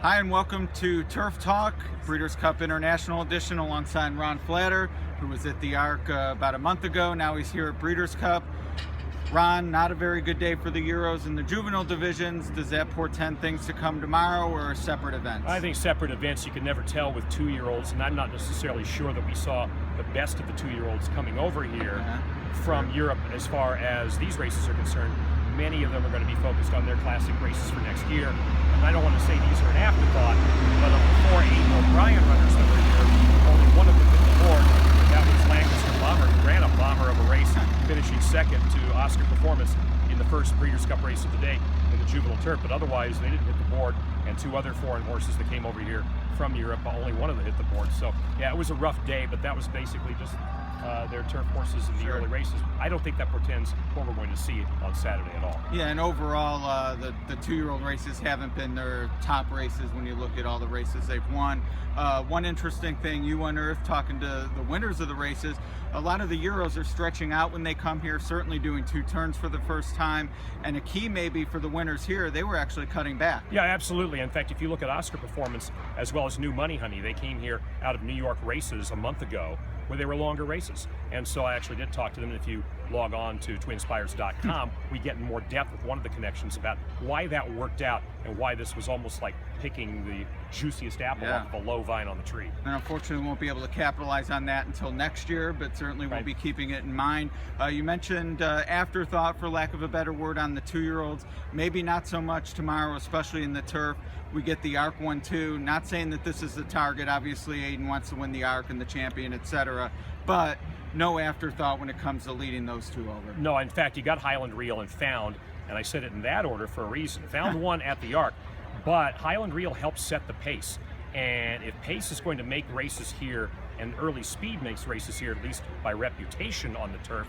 Hi and welcome to Turf Talk, Breeders' Cup International Edition, alongside Ron Flatter, who was at the Arc about a month ago. Now he's here at Breeders' Cup. Ron, not a very good day for the Euros in the juvenile divisions. Does that portend things to come tomorrow, or separate events? I think separate events. You can never tell with 2-year-olds, and I'm not necessarily sure that we saw the best of the 2-year-olds coming over here from Europe as far as these races are concerned. Many of them are going to be focused on their classic races for next year. And I don't want to say these are an afterthought, but of the 4 Aiden O'Brien runners that were here, only one of them hit the board, and that was Lancaster Bomber, who ran a bomber of a race, finishing second to Oscar Performance in the first Breeders' Cup race of the day in the juvenile turf. But otherwise, they didn't hit the board, and 2 other foreign horses that came over here from Europe, only one of them hit the board. So, yeah, it was a rough day, but that was basically just their turf horses in the early races. I don't think that portends what we're going to see on Saturday at all. Yeah, and overall, the 2-year-old races haven't been their top races when you look at all the races they've won. One interesting thing you unearthed talking to the winners of the races, a lot of the Euros are stretching out when they come here, certainly doing 2 turns for the first time, and a key maybe for the winners here, they were actually cutting back. Yeah, absolutely. In fact, if you look at Oscar Performance as well as New Money Honey, they came here out of New York races a month ago where they were longer races. And so I actually did talk to them, and if you log on to twinspires.com, we get in more depth with one of the connections about why that worked out and why this was almost like picking the juiciest apple off of a low vine on the tree. And unfortunately, we won't be able to capitalize on that until next year, but certainly we'll be keeping it in mind. You mentioned afterthought, for lack of a better word, on the 2-year-olds. Maybe not so much tomorrow, especially in the turf. We get the Arc one too. Not saying that this is the target. Obviously, Aiden wants to win the Arc and the champion, etc. But no afterthought when it comes to leading those 2 over. No, in fact, you got Highland Reel and Found, and I said it in that order for a reason. Found won at the Arc, but Highland Reel helps set the pace. And if pace is going to make races here, and early speed makes races here, at least by reputation on the turf,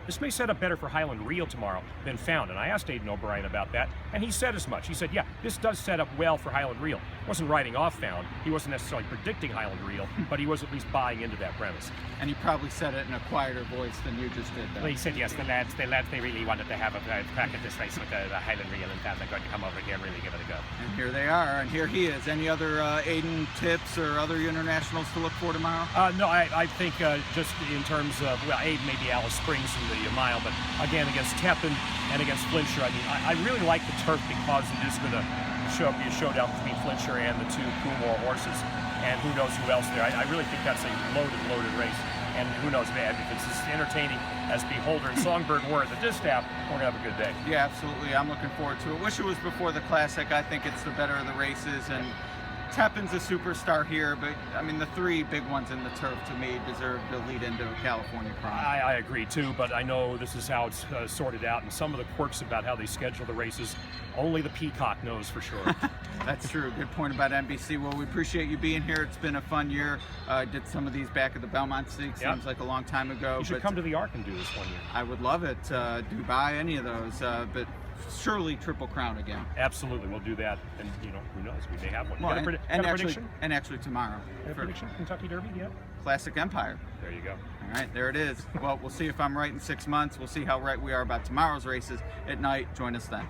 this may set up better for Highland Reel tomorrow than Found. And I asked Aiden O'Brien about that, and he said as much. He said, yeah, this does set up well for Highland Reel. He wasn't writing off Found. He wasn't necessarily predicting Highland Reel, but he was at least buying into that premise. And he probably said it in a quieter voice than you just did, though. Well, he said, yes, the lads, they really wanted to have a crack at this race with the Highland Reel, and Found they're going to come over here and really give it a go. And here they are, and here he is. Any other Aiden tips or other internationals to look for tomorrow? No, I think just in terms of, well, Aiden maybe Alice Springs in the mile, but again, against Tepin and against Flintshire, I mean, I really like the turf because it is going to be a showdown between Flintshire and the 2 Coolmore horses, and who knows who else there. I really think that's a loaded race, and who knows, man, if it's as entertaining as Beholder and Songbird were at the Distaff, we're going to have a good day. Yeah, absolutely. I'm looking forward to it. Wish it was before the Classic. I think it's the better of the races, and Tepin's a superstar here, but I mean, the 3 big ones in the turf to me deserve to lead into a California Prime. I agree too, but I know this is how it's sorted out, and some of the quirks about how they schedule the races, only the Peacock knows for sure. That's true. Good point about NBC. Well, we appreciate you being here. It's been a fun year. Did some of these back at the Belmont Stakes. Seems like a long time ago. You should come to the Arc and do this one year. I would love it. Dubai, any of those, but surely Triple Crown again. Absolutely, we'll do that, and who knows, we may have one. Well, prediction? And actually tomorrow. Prediction? Kentucky Derby, yeah. Classic Empire. There you go. All right, there it is. Well, we'll see if I'm right in 6 months. We'll see how right we are about tomorrow's races at night. Join us then.